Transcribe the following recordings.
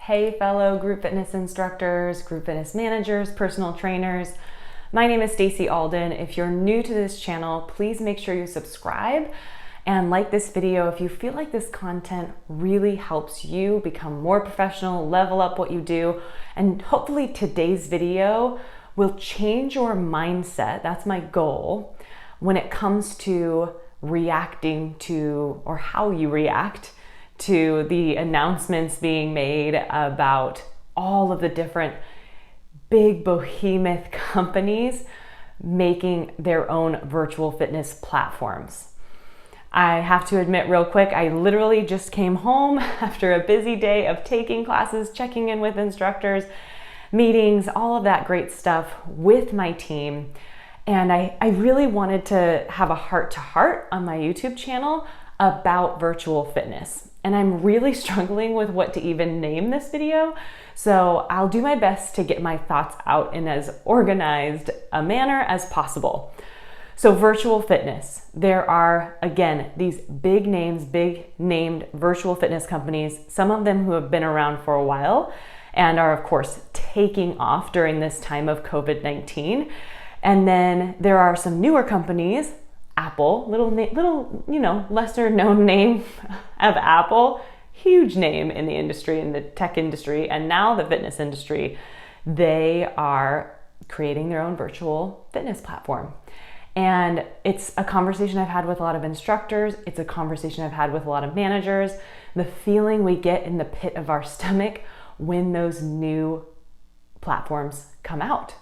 Hey fellow group fitness instructors, group fitness managers, personal trainers. My name is Stacy Alden. If you're new to this channel, please make sure you subscribe and like this video if you feel like this content really helps you become more professional, level up what you do, and hopefully today's video will change your mindset. That's my goal when it comes to reacting to, or how you react to the announcements being made about all of the different big behemoth companies making their own virtual fitness platforms. I have to admit real quick, I literally just came home after a busy day of taking classes, checking in with instructors, meetings, all of that great stuff with my team. And I really wanted to have a heart-to-heart on my YouTube channel about virtual fitness. And I'm really struggling with what to even name this video. So I'll do my best to get my thoughts out in as organized a manner as possible. So virtual fitness, there are, again, these big named virtual fitness companies, some of them who have been around for a while and are of course taking off during this time of COVID-19. And then there are some newer companies, Apple, little lesser known name of Apple, huge name in the industry, in the tech industry, and now the fitness industry. They are creating their own virtual fitness platform. And it's a conversation I've had with a lot of instructors. It's a conversation I've had with a lot of managers. The feeling we get in the pit of our stomach when those new platforms come out.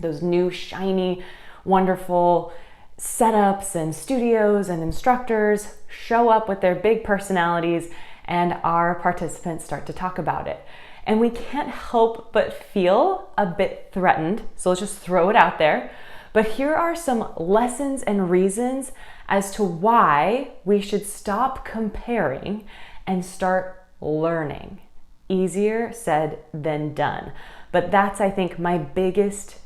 Those new, shiny, wonderful setups and studios and instructors show up with their big personalities, and our participants start to talk about it. And we can't help but feel a bit threatened. So let's just throw it out there. But here are some lessons and reasons as to why we should stop comparing and start learning. Easier said than done. But that's, I think, my biggest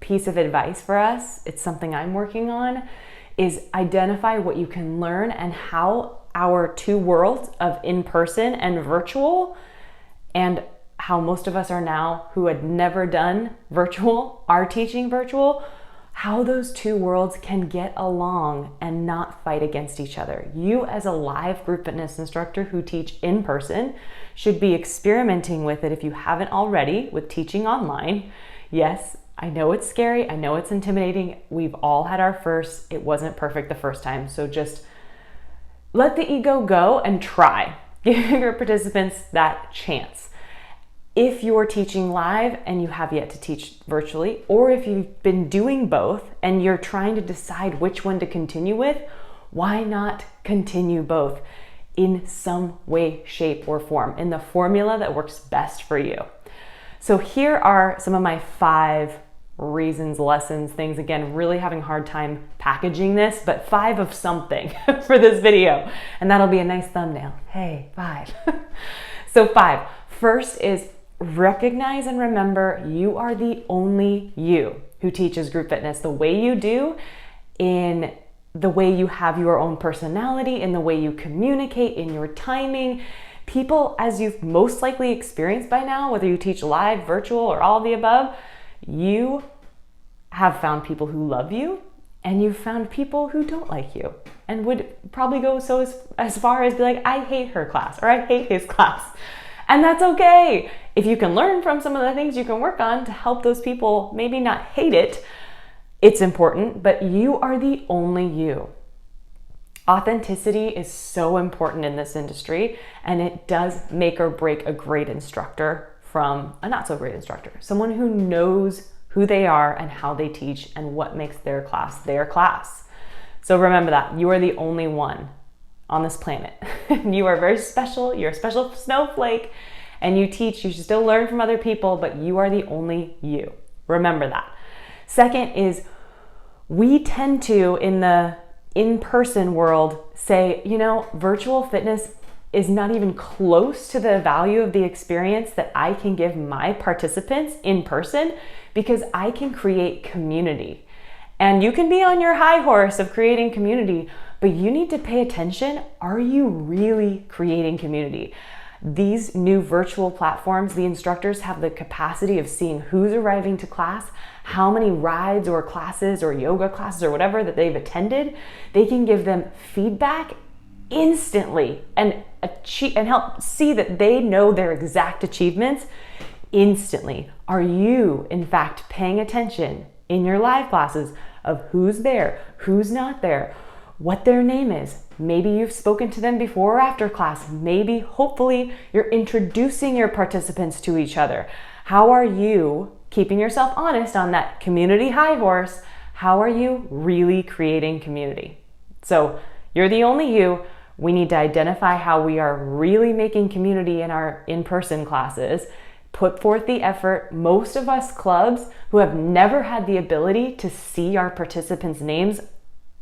piece of advice for us, it's something I'm working on, is identify what you can learn and how our two worlds of in-person and virtual, and how most of us are now who had never done virtual, are teaching virtual, how those two worlds can get along and not fight against each other. You as a live group fitness instructor who teach in person should be experimenting with it if you haven't already with teaching online. Yes, I know it's scary. I know it's intimidating. We've all had our first. It wasn't perfect the first time. So just let the ego go and try. Give your participants that chance. If you're teaching live and you have yet to teach virtually, or if you've been doing both and you're trying to decide which one to continue with, why not continue both in some way, shape, or form, in the formula that works best for you? So here are some of my 5 reasons, lessons, things. Again, really having a hard time packaging this, but 5 of something for this video. And that'll be a nice thumbnail. Hey, 5. So 5. First is recognize and remember you are the only you who teaches group fitness the way you do, in the way you have your own personality, in the way you communicate, in your timing. People, as you've most likely experienced by now, whether you teach live, virtual, or all of the above, you have found people who love you, and you've found people who don't like you, and would probably go as far as be like, I hate her class, or I hate his class. And that's okay. If you can learn from some of the things you can work on to help those people maybe not hate it, it's important, but you are the only you. Authenticity is so important in this industry, and it does make or break a great instructor from a not so great instructor. Someone who knows who they are and how they teach and what makes their class their class. So remember that you are the only one on this planet. You are very special. You're a special snowflake, and you teach. You should still learn from other people, but you are the only you. Remember that. Second is, we tend to, in the in-person world, say, virtual fitness is not even close to the value of the experience that I can give my participants in person, because I can create community. And you can be on your high horse of creating community, but you need to pay attention. Are you really creating community? These new virtual platforms, the instructors have the capacity of seeing who's arriving to class, how many rides or classes or yoga classes or whatever that they've attended. They can give them feedback instantly and help see that they know their exact achievements instantly. Are you, in fact, paying attention in your live classes of who's there, who's not there, what their name is? Maybe you've spoken to them before or after class. Maybe, hopefully, you're introducing your participants to each other. How are you keeping yourself honest on that community high horse? How are you really creating community? So you're the only you. We need to identify how we are really making community in our in-person classes. Put forth the effort. Most of us clubs who have never had the ability to see our participants' names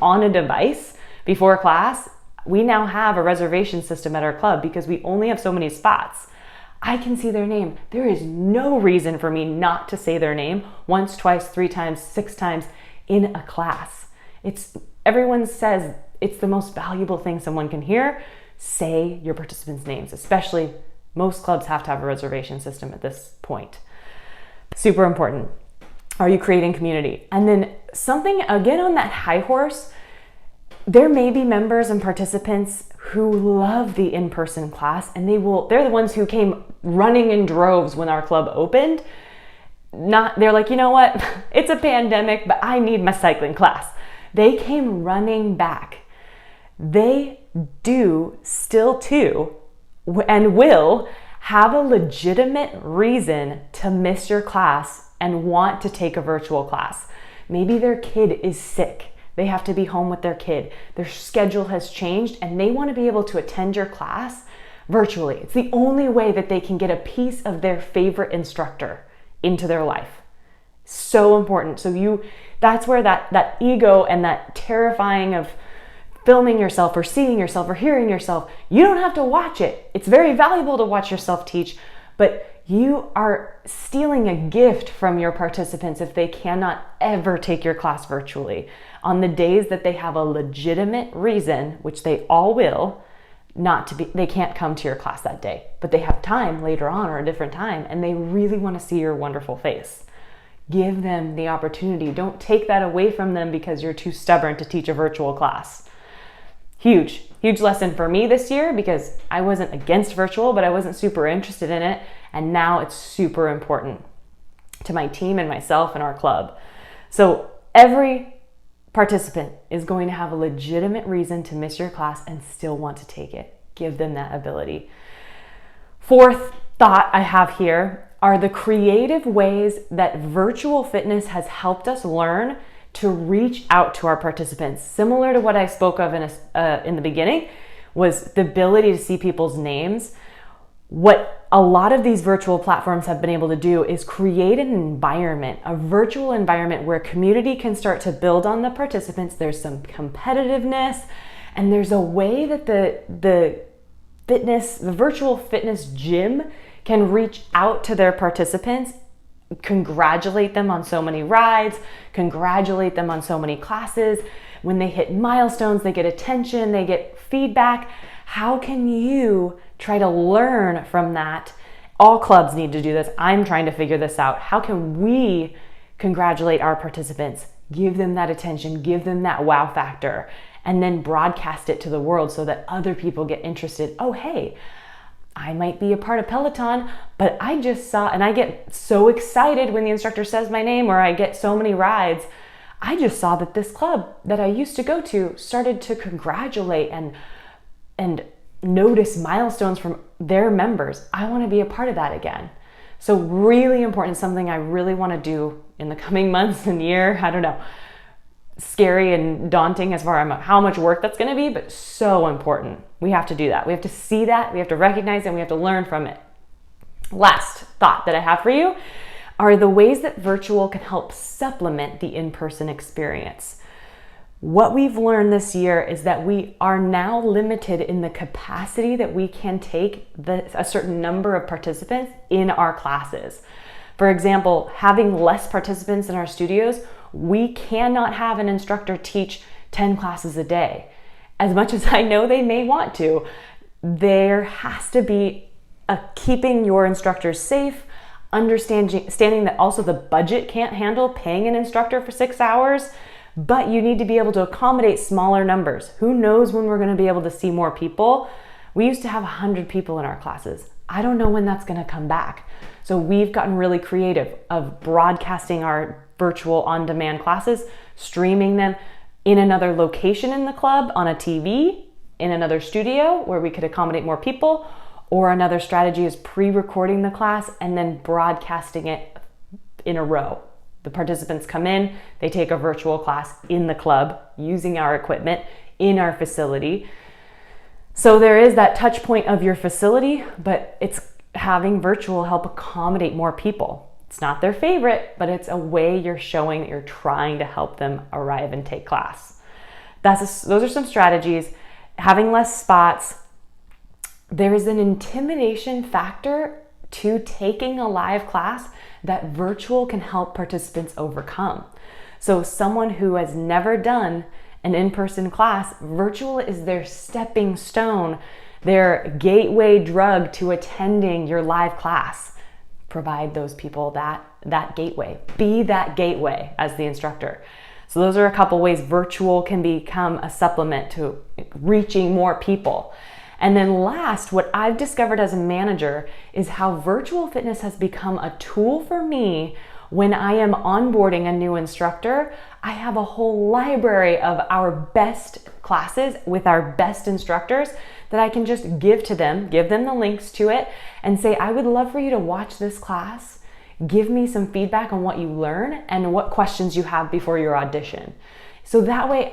on a device before class, we now have a reservation system at our club because we only have so many spots. I can see their name. There is no reason for me not to say their name once, twice, 3 times, 6 times in a class. Everyone says it's the most valuable thing someone can hear. Say your participants' names, especially most clubs have to have a reservation system at this point. Super important. Are you creating community? And then something, again, on that high horse, there may be members and participants who love the in-person class and they're the ones who came running in droves when our club opened. They're like, you know what? It's a pandemic, but I need my cycling class. They came running back. They do still too, and will have a legitimate reason to miss your class and want to take a virtual class. Maybe their kid is sick. They have to be home with their kid. Their schedule has changed and they want to be able to attend your class virtually. It's the only way that they can get a piece of their favorite instructor into their life. So important. So that's where that ego and that terrifying of filming yourself or seeing yourself or hearing yourself, you don't have to watch it. It's very valuable to watch yourself teach, but you are stealing a gift from your participants if they cannot ever take your class virtually. On the days that they have a legitimate reason, which they all will, they can't come to your class that day, but they have time later on or a different time, and they really want to see your wonderful face. Give them the opportunity. Don't take that away from them because you're too stubborn to teach a virtual class. Huge lesson for me this year because I wasn't against virtual, but I wasn't super interested in it. And now it's super important to my team and myself and our club. So every participant is going to have a legitimate reason to miss your class and still want to take it. Give them that ability. Fourth thought I have here are the creative ways that virtual fitness has helped us learn to reach out to our participants. Similar to what I spoke of in the beginning, was the ability to see people's names. What a lot of these virtual platforms have been able to do is create an environment, a virtual environment where community can start to build on the participants. There's some competitiveness, and there's a way that the virtual fitness gym can reach out to their participants, congratulate them on so many rides, congratulate them on so many classes. When they hit milestones, they get attention, they get feedback. How can you try to learn from that? All clubs need to do this. I'm trying to figure this out. How can we congratulate our participants, give them that attention, give them that wow factor, and then broadcast it to the world so that other people get interested? Oh, hey, I might be a part of Peloton, but I just saw, and I get so excited when the instructor says my name or I get so many rides. I just saw that this club that I used to go to started to congratulate and notice milestones from their members. I want to be a part of that again. So really important, something I really want to do in the coming months and year. I don't know, scary and daunting as far as how much work that's going to be, but so important. We have to do that. We have to see that, we have to recognize it, and we have to learn from it. Last thought that I have for you are the ways that virtual can help supplement the in-person experience. What we've learned this year is that we are now limited in the capacity that we can take a certain number of participants in our classes. For example, having less participants in our studios, we cannot have an instructor teach 10 classes a day. As much as I know they may want to, there has to be keeping your instructors safe, understanding that also the budget can't handle paying an instructor for 6 hours, but you need to be able to accommodate smaller numbers. Who knows when we're going to be able to see more people? We used to have 100 people in our classes. I don't know when that's going to come back. So we've gotten really creative of broadcasting our virtual on-demand classes, streaming them in another location in the club, on a TV, in another studio where we could accommodate more people. Or another strategy is pre-recording the class and then broadcasting it in a row. The participants come in, they take a virtual class in the club using our equipment in our facility. So there is that touch point of your facility, but it's having virtual help accommodate more people. It's not their favorite, but it's a way you're showing that you're trying to help them arrive and take class. Those are some strategies. Having less spots. There is an intimidation factor to taking a live class that virtual can help participants overcome. So someone who has never done an in-person class, virtual is their stepping stone, their gateway drug to attending your live class. Provide those people that gateway. Be that gateway as the instructor. So those are a couple ways virtual can become a supplement to reaching more people. And then last, what I've discovered as a manager is how virtual fitness has become a tool for me when I am onboarding a new instructor. I have a whole library of our best classes with our best instructors that I can just give to them, give them the links to it, and say, I would love for you to watch this class. Give me some feedback on what you learn and what questions you have before your audition. So that way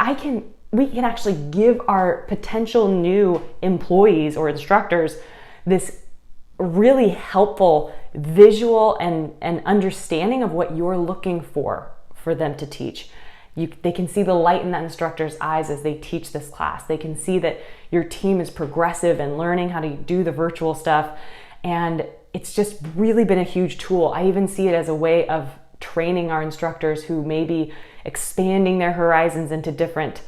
we can actually give our potential new employees or instructors this really helpful visual and understanding of what you're looking for them to teach. They can see the light in that instructor's eyes as they teach this class. They can see that your team is progressive and learning how to do the virtual stuff. And it's just really been a huge tool. I even see it as a way of training our instructors who may be expanding their horizons into different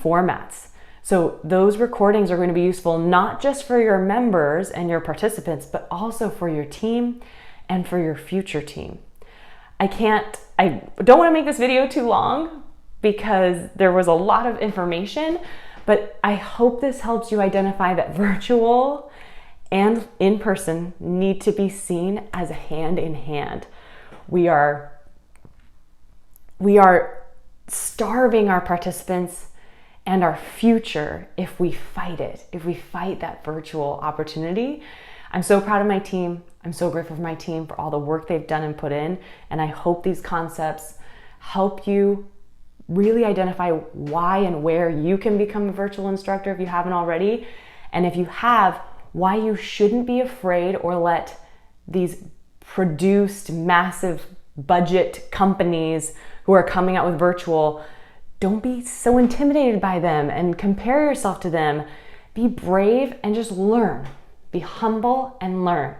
formats. So those recordings are going to be useful not just for your members and your participants, but also for your team and for your future team. I don't want to make this video too long because there was a lot of information, but I hope this helps you identify that virtual and in-person need to be seen as hand in hand. We are starving our participants and our future if we fight it, if we fight that virtual opportunity. I'm so proud of my team. I'm so grateful for my team for all the work they've done and put in. And I hope these concepts help you really identify why and where you can become a virtual instructor if you haven't already. And if you have, why you shouldn't be afraid or let these produced massive budget companies who are coming out with virtual, don't be so intimidated by them and compare yourself to them. Be brave and just learn. Be humble and learn.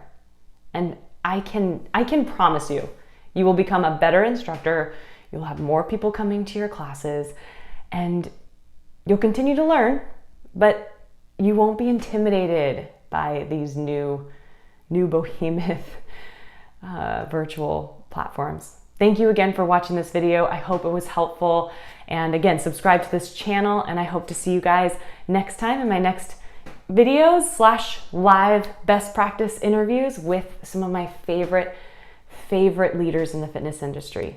And I can promise you, you will become a better instructor. You'll have more people coming to your classes and you'll continue to learn, but you won't be intimidated by these new behemoth virtual platforms. Thank you again for watching this video. I hope it was helpful. And again, subscribe to this channel and I hope to see you guys next time in my next videos / live best practice interviews with some of my favorite leaders in the fitness industry.